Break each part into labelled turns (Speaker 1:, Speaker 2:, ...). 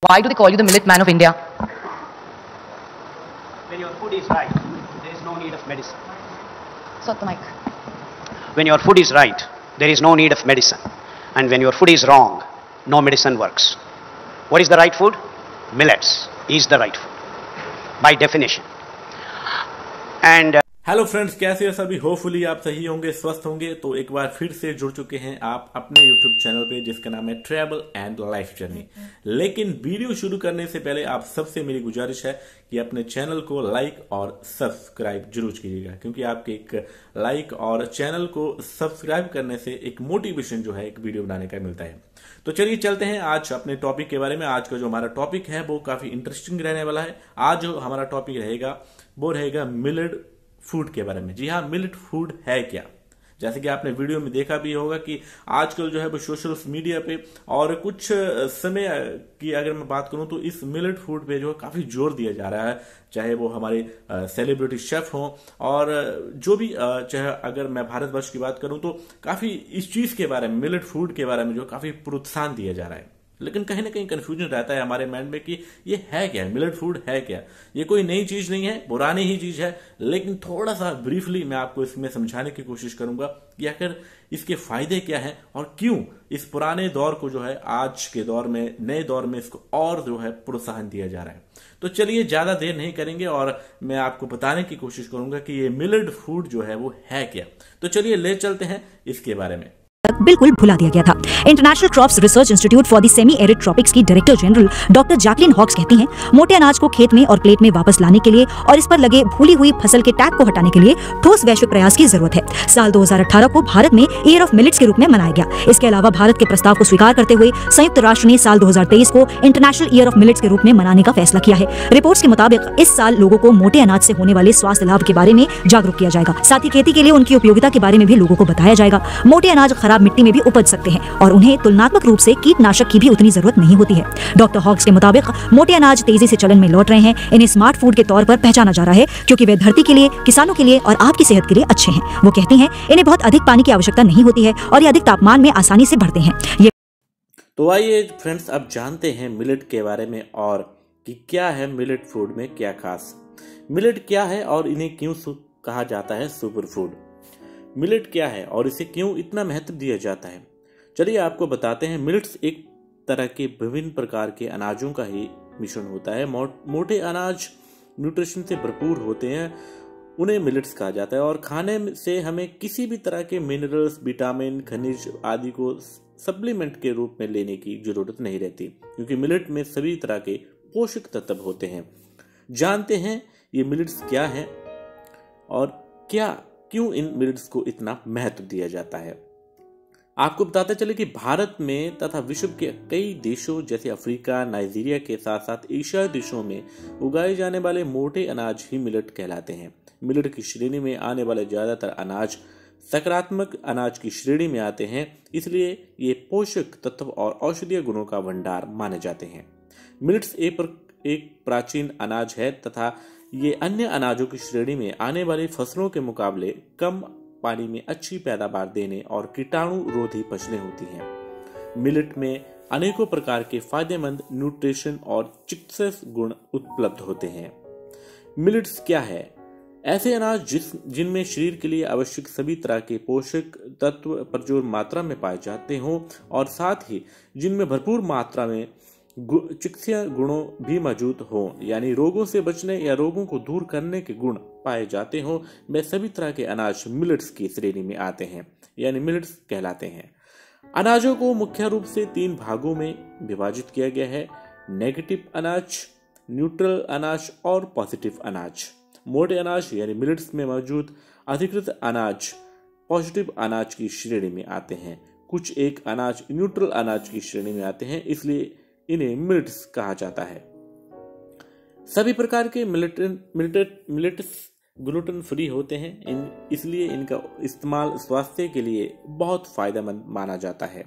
Speaker 1: Why do they call you the millet man of India?
Speaker 2: When your food is right, there is no need of medicine.
Speaker 1: Sot the mic.
Speaker 2: When your food is right, there is no need of medicine. And when your food is wrong, no medicine works. What is the right food? Millets is the right food, by definition. And
Speaker 3: hello friends, कैसे हो सभी? Hopefully आप सही होंगे, स्वस्थ होंगे। तो एक बार फिर से जुड़ चुके हैं आप अपने यूट्यूब चैनल पे, जिसका नाम है ट्रैवल एंड लाइफ जर्नी। लेकिन वीडियो शुरू करने से पहले आप सबसे मेरी गुजारिश है कि अपने चैनल को लाइक और सब्सक्राइब जरूर कीजिएगा, क्योंकि आपके एक लाइक और चैनल को सब्सक्राइब करने से एक मोटिवेशन जो है एक वीडियो बनाने का मिलता है। तो चलिए चलते हैं आज अपने टॉपिक के बारे में। आज का जो हमारा टॉपिक है वो काफी इंटरेस्टिंग रहने वाला है। आज जो हमारा टॉपिक रहेगा वो रहेगा मिलेट फूड के बारे में। जी हाँ, मिलेट फूड है क्या? जैसे कि आपने वीडियो में देखा भी होगा कि आजकल जो है वो सोशल मीडिया पे और कुछ समय की अगर मैं बात करूं तो इस मिलेट फूड पे जो है काफी जोर दिया जा रहा है, चाहे वो हमारे सेलिब्रिटी शेफ हों और जो भी, चाहे अगर मैं भारतवर्ष की बात करूं तो काफी इस चीज के बारे में, मिलेट फूड के बारे में जो काफी प्रोत्साहन दिया जा रहा है। लेकिन कहीं ना कहीं कंफ्यूजन रहता है हमारे माइंड में कि ये है क्या, मिलेट फूड है क्या? ये कोई नई चीज नहीं है, पुरानी ही चीज है। लेकिन थोड़ा सा ब्रीफली मैं आपको इसमें समझाने की कोशिश करूंगा कि आखिर इसके फायदे क्या हैं और क्यों इस पुराने दौर को जो है आज के दौर में, नए दौर में इसको और जो है प्रोत्साहन दिया जा रहा है। तो चलिए ज्यादा देर नहीं करेंगे और मैं आपको बताने की कोशिश करूंगा कि ये मिलेट फूड जो है वो है क्या। तो चलिए ले चलते हैं इसके बारे में।
Speaker 4: बिल्कुल भुला दिया गया था। International Crops Research Institute for the Semi Arid Tropics की director general doctor Jacqueline Hughes कहती हैं, मोटे अनाज को खेत में और प्लेट में वापस लाने के लिए और इस पर लगे भूली हुई फसल के टैग को हटाने के लिए ठोस वैश्विक प्रयास की जरूरत है। साल 2018 को भारत में ईयर ऑफ मिलेट्स के रूप में मनाया गया। इसके अलावा भारत के प्रस्ताव को स्वीकार करते हुए संयुक्त राष्ट्र ने साल 2023 को इंटरनेशनल ईयर ऑफ मिलेट्स के रूप में मनाने का फैसला किया है। रिपोर्ट्स के मुताबिक इस साल लोगों को मोटे अनाज से होने वाले स्वास्थ्य लाभ के बारे में जागरूक किया जाएगा। साथ ही खेती के लिए उनकी उपयोगिता के बारे में भी लोगों को बताया जाएगा। मोटे अनाज खराब मिट्टी में भी उपज सकते हैं और उन्हें तुलनात्मक रूप से कीटनाशक की भी उतनी जरूरत नहीं होती है। डॉक्टर हॉक्स के मुताबिक मोटे अनाज तेजी से चलन में लौट रहे हैं। इन्हें स्मार्ट फूड के तौर पर पहचाना जा रहा है क्योंकि वे धरती के लिए, किसानों के लिए और आपकी सेहत के लिए अच्छे हैं। वो कहती हैं, इन्हें बहुत अधिक पानी की आवश्यकता नहीं होती है और ये अधिक तापमान में आसानी से बढ़ते हैं। ये
Speaker 3: तो आइए फ्रेंड्स, अब जानते हैं मिलेट के बारे में और कि क्या है मिलेट फूड में क्या खास। मिलेट क्या है और इन्हें क्यों कहा जाता है सुपर फूड? मिलेट क्या है और इसे क्यों इतना महत्व दिया जाता है? चलिए आपको बताते हैं। मिलेट्स एक तरह के विभिन्न प्रकार के अनाजों का ही मिश्रण होता है। मोटे अनाज न्यूट्रिशन से भरपूर होते हैं, उन्हें मिलेट्स कहा जाता है। और खाने से हमें किसी भी तरह के मिनरल्स, विटामिन, खनिज आदि को सप्लीमेंट के रूप में लेने की जरूरत नहीं रहती, क्योंकि मिलेट में सभी तरह के पोषक तत्व होते हैं। जानते हैं ये मिलेट्स क्या है और क्यों इन मिलेट्स को इतना महत्व दिया जाता है। आपको बताते चले कि भारत में तथा विश्व के कई देशों जैसे अफ्रीका, नाइजीरिया के साथ साथ एशियाई देशों में उगाए जाने वाले मोटे अनाज ही मिलेट कहलाते हैं। मिलेट की श्रेणी में आने वाले ज्यादातर अनाज सकारात्मक अनाज की श्रेणी में आते हैं, इसलिए ये पोषक तत्व और औषधीय गुणों का भंडार माने जाते हैं। मिलेट्स एक प्राचीन अनाज है तथा ये अन्य अनाजों की श्रेणी में आने वाली फसलों के मुकाबले कम पानी में अच्छी पैदावार देने और कीटाणु रोधी फसलें होती हैं। मिलेट में अनेकों प्रकार के फायदेमंद न्यूट्रिशन और चिकित्सक गुण उपलब्ध होते हैं। मिलेट्स क्या है? ऐसे अनाज जिनमें शरीर के लिए आवश्यक सभी तरह के पोषक तत्व प्रचुर मात्रा में पाए जाते हों और साथ ही जिनमें भरपूर मात्रा में चिकित्सीय गुणों भी मौजूद हों, यानी रोगों से बचने या रोगों को दूर करने के गुण पाए जाते हों, वे सभी तरह के अनाज मिलेट्स की श्रेणी में आते हैं, यानी मिलेट्स कहलाते हैं। अनाजों को मुख्य रूप से 3 भागों में विभाजित किया गया है: नेगेटिव अनाज, न्यूट्रल अनाज और पॉजिटिव अनाज। मोटे अनाज यानी मिलेट्स में मौजूद अधिकृत अनाज पॉजिटिव अनाज की श्रेणी में आते हैं। कुछ एक अनाज न्यूट्रल अनाज की श्रेणी में आते हैं, इसलिए इन्हें मिलेट्स कहा जाता है। सभी प्रकार के मिलेट्स ग्लूटेन फ्री होते हैं, इसलिए इनका इस्तेमाल स्वास्थ्य के लिए बहुत फायदेमंद माना जाता है।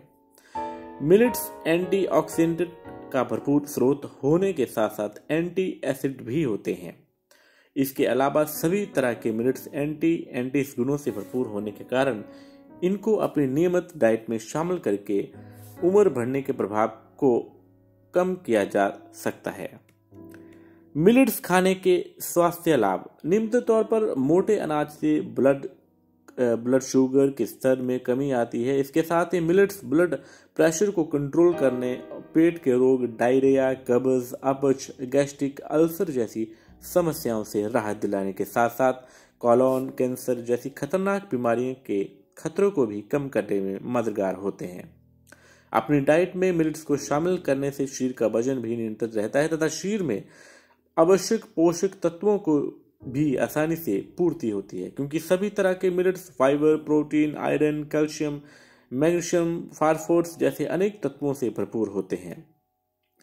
Speaker 3: मिलेट्स एंटीऑक्सीडेंट का भरपूर स्रोत होने के साथ साथ एंटी एसिड भी होते हैं। इसके अलावा सभी तरह के मिलेट्स एंटी गुणों से भरपूर होने के कारण इनको अपनी नियमित डाइट में शामिल करके उम्र बढ़ने के प्रभाव को कम किया जा सकता है। मिलेट्स खाने के स्वास्थ्य लाभ। निम्न तौर पर मोटे अनाज से ब्लड शुगर के स्तर में कमी आती है। इसके साथ ही मिलेट्स ब्लड प्रेशर को कंट्रोल करने, पेट के रोग, डायरिया, कब्ज, अपच, गैस्ट्रिक अल्सर जैसी समस्याओं से राहत दिलाने के साथ साथ कॉलोन कैंसर जैसी खतरनाक बीमारियों के खतरों को भी कम करने में मददगार होते हैं। अपनी डाइट में मिलेट्स को शामिल करने से शरीर का वजन भी नियंत्रित रहता है तथा शरीर में आवश्यक पोषक तत्वों को भी आसानी से पूर्ति होती है, क्योंकि सभी तरह के millets fibre, protein, iron, calcium, magnesium, phosphorus जैसे अनेक तत्वों से भरपूर होते हैं।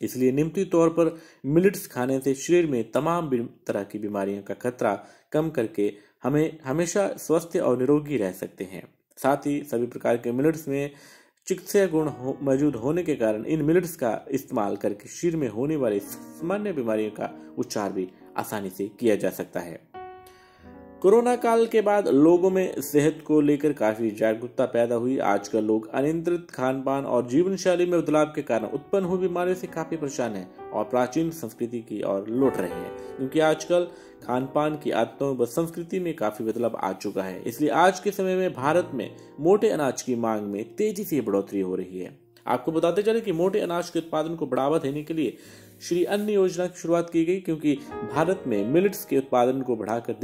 Speaker 3: इसलिए नियमित तौर पर मिलेट्स खाने से शरीर में तमाम तरह की बीमारियों का खतरा कम करके हमें हमेशा स्वस्थ और निरोगी रह सकते हैं। साथ ही सभी प्रकार के मिलेट्स में चिकित्सीय गुण मौजूद होने के कारण इन मिलेट्स का इस्तेमाल करके शरीर में होने वाली सामान्य बीमारियों का उपचार भी आसानी से किया जा सकता है। कोरोना काल के बाद लोगों में सेहत को लेकर काफी जागरूकता पैदा हुई। आजकल लोग अनियंत्रित खान पान और जीवन शैली में बदलाव के कारण उत्पन्न हुई बीमारियों से काफी परेशान हैं और प्राचीन संस्कृति की ओर लौट रहे हैं, क्योंकि आजकल खान पान की आदतों व संस्कृति में काफी बदलाव आ चुका है। इसलिए आज के समय में भारत में मोटे अनाज की मांग में तेजी से बढ़ोतरी हो रही है। आपको बताते चले कि मोटे अनाज के उत्पादन को बढ़ावा देने के लिए श्री अन्न योजना की शुरुआत की गई, क्योंकि भारत में मिलेट्स के उत्पादन को बढ़ाकर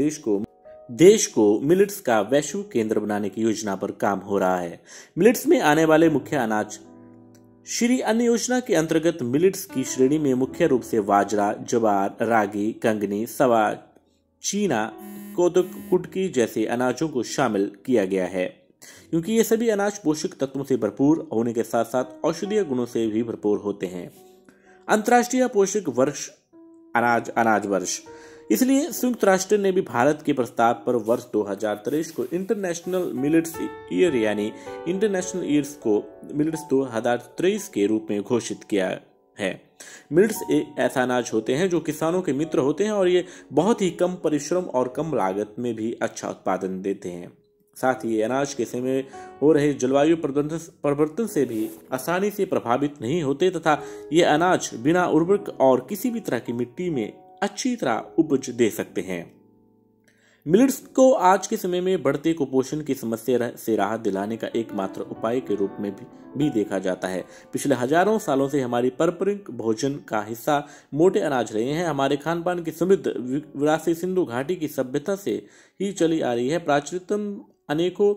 Speaker 3: देश को मिलेट्स का वैश्विक केंद्र बनाने की योजना पर काम हो रहा है। मिलेट्स में आने वाले मुख्य अनाज। श्री अन्न योजना के अंतर्गत मिलेट्स की श्रेणी में मुख्य रूप से बाजरा, ज्वार, रागी, कंगनी, सवा, चीना, कोदक, कुटकी जैसे अनाजों को शामिल किया गया है, क्योंकि ये सभी अनाज पोषक तत्वों से भरपूर होने के साथ साथ औषधीय गुणों से भी भरपूर होते हैं। अंतर्राष्ट्रीय पोषक वर्ष अनाज वर्ष। इसलिए संयुक्त राष्ट्र ने भी भारत के प्रस्ताव पर वर्ष 2023 को इंटरनेशनल मिलेट्स ईयर यानी इंटरनेशनल ईयर्स को मिलेट्स 2023 के रूप में घोषित किया है। मिलेट्स ऐसा अनाज होते हैं जो किसानों के मित्र होते हैं और ये बहुत ही कम परिश्रम और कम लागत में भी अच्छा उत्पादन देते हैं। साथ ही ये अनाज के समय हो रहे जलवायु परिवर्तन से भी आसानी से प्रभावित नहीं होते तथा ये अनाज बिना उर्वरक और किसी भी तरह की मिट्टी में अच्छी तरह उपज दे सकते हैं। मिलेट्स को आज के समय में बढ़ते कुपोषण की समस्या से राहत दिलाने का एकमात्र उपाय के रूप में भी देखा जाता है। पिछले हजारों सालों से हमारी पारंपरिक भोजन का हिस्सा मोटे अनाज रहे हैं। हमारे खान पान की समृद्ध विरासत सिंधु घाटी की सभ्यता से ही चली आ रही है। प्राचीनतम अनेकों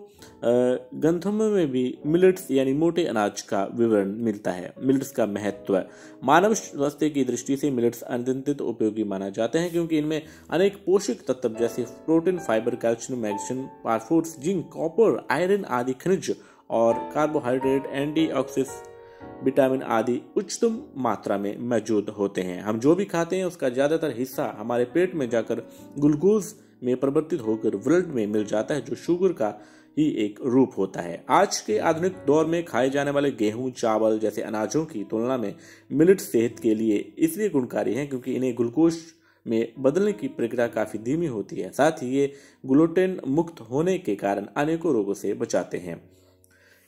Speaker 3: ग्रंथों में भी मिलेट्स यानी मोटे अनाज का विवरण मिलता है। मिलेट्स का महत्व। मानव स्वास्थ्य की दृष्टि से मिलेट्स अत्यंत उपयोगी माना जाते हैं, क्योंकि इनमें अनेक पोषक तत्व जैसे protein, fibre, calcium, magnesium, phosphorus, zinc, copper, iron आदि खनिज और कार्बोहाइड्रेट, एंटीऑक्सीडेंट, विटामिन आदि उच्चतम मात्रा में मौजूद होते हैं। हम जो भी खाते हैं उसका ज्यादातर हिस्सा हमारे पेट में जाकर ग्लूकोज में परिवर्तित होकर ब्लड में मिल जाता है, जो शुगर का ही एक रूप होता है। आज के आधुनिक दौर में खाए जाने वाले गेहूं, चावल जैसे अनाजों की तुलना में मिलेट सेहत के लिए इसलिए गुणकारी हैं क्योंकि इन्हें ग्लूकोज में बदलने की प्रक्रिया काफी धीमी होती है। साथ ही ये ग्लूटेन मुक्त होने के कारण अनेकों रोगों से बचाते हैं।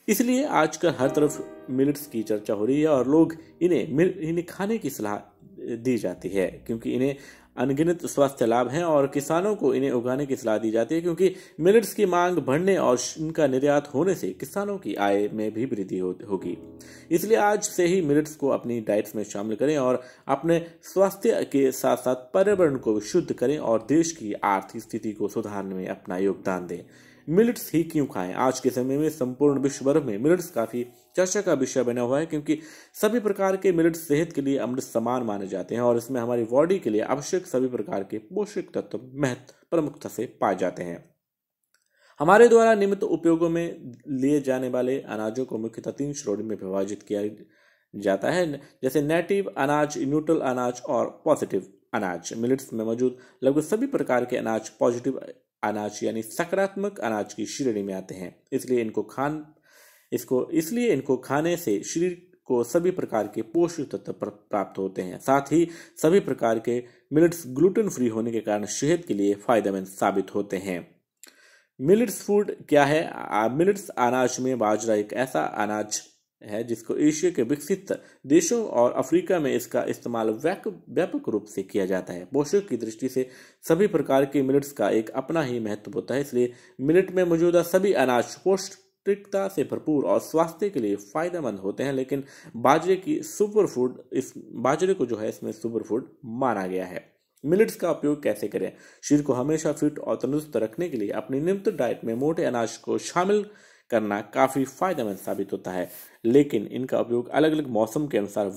Speaker 3: इसलिए आजकल हर तरफ मिलेट्स की चर्चा हो रही है और लोग इन्हें खाने की सलाह दी जाती है, क्योंकि इन्हें अनगिनत स्वास्थ्य लाभ हैं और किसानों को इन्हें उगाने की सलाह दी जाती है, क्योंकि मिलेट्स की मांग बढ़ने और इनका निर्यात होने से किसानों की आय में भी वृद्धि होगी। इसलिए आज से ही मिलेट्स को अपनी डाइट्स में शामिल करें और अपने स्वास्थ्य के साथ साथ पर्यावरण को भी शुद्ध करें और देश की आर्थिक स्थिति को सुधारने में अपना योगदान दें। मिलेट्स ही क्यों खाएं? आज के समय में संपूर्ण विश्व भर में मिलेट्स काफी चर्चा का विषय बना हुआ है, क्योंकि सभी प्रकार के मिलेट्स सेहत के लिए अमृत समान माने जाते हैं और इसमें हमारी बॉडी के लिए आवश्यक सभी प्रकार के पोषक तत्व प्रमुखता से पाए जाते हैं। हमारे द्वारा नियमित उपयोगों में लिए जाने वाले अनाजों को मुख्यतः 3 श्रेणी में विभाजित किया जाता है, जैसे नेटिव अनाज, न्यूट्रल अनाज और पॉजिटिव अनाज। मिलेट्स में मौजूद लगभग सभी प्रकार के अनाज पॉजिटिव अनाज यानी सकारात्मक अनाज की श्रेणी में आते हैं। इसलिए इनको खाने से शरीर को सभी प्रकार के पोषक तत्व प्राप्त होते हैं। साथ ही सभी प्रकार के मिलेट्स ग्लूटेन फ्री होने के कारण सेहत के लिए फायदेमंद साबित होते हैं। मिलेट्स फूड क्या है? मिलेट्स अनाज में बाजरा एक ऐसा अनाज है जिसको एशिया के विकसित देशों और अफ्रीका में इसका इस्तेमाल व्यापक रूप से किया जाता है। पोषक की दृष्टि से सभी प्रकार के मिलेट्स का एक अपना ही महत्व होता है, इसलिए मिलेट में मौजूदा सभी अनाज पौष्टिकता से भरपूर और स्वास्थ्य के लिए फायदेमंद होते हैं। लेकिन बाजरे को जो है इसमें सुपर फूड माना गया है। मिलेट्स का उपयोग कैसे करें? शरीर को हमेशा फिट और तंदुरुस्त रखने के लिए अपनी नियमित डाइट में मोटे अनाज को शामिल करना काफी फायदेमंद साबित होता है, लेकिन इनका उपयोग अलग अलग मौसम के अनुसार।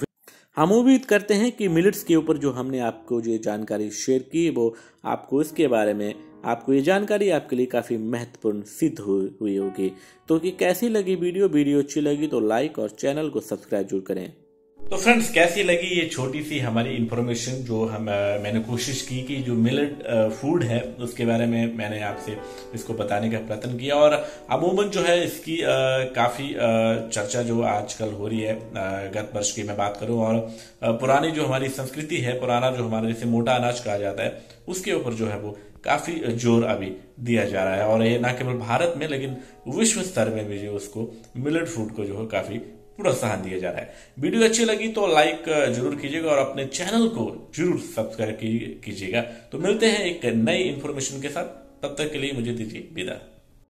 Speaker 3: हम उम्मीद करते हैं कि मिलेट्स के ऊपर जो हमने आपको जो जानकारी शेयर की वो आपको इसके बारे में आपको ये जानकारी आपके लिए काफी महत्वपूर्ण सिद्ध हुई होगी। तो कि कैसी लगी वीडियो अच्छी लगी तो लाइक और चैनल को सब्सक्राइब जरूर करें। तो फ्रेंड्स, कैसी लगी ये छोटी सी हमारी इंफॉर्मेशन जो मैंने कोशिश की कि जो मिलेट फूड है उसके बारे में मैंने आपसे इसको बताने का प्रयत्न किया। और अमूमन जो है इसकी काफी चर्चा जो आजकल हो रही है, गत वर्ष की मैं बात करूं, और पुरानी जो हमारी संस्कृति है, पुराना जो हमारा जैसे मोटा अनाज कहा जाता है उसके ऊपर जो है वो काफी जोर अभी दिया जा रहा है। और ये न केवल भारत में लेकिन विश्व स्तर में भी जो उसको मिलेट फूड को जो है काफी प्रोत्साहन दिया जा रहा है। वीडियो अच्छी लगी तो लाइक जरूर कीजिएगा और अपने चैनल को जरूर सब्सक्राइब कीजिएगा। तो मिलते हैं एक नई इंफॉर्मेशन के साथ, तब तक के लिए मुझे दीजिए विदा।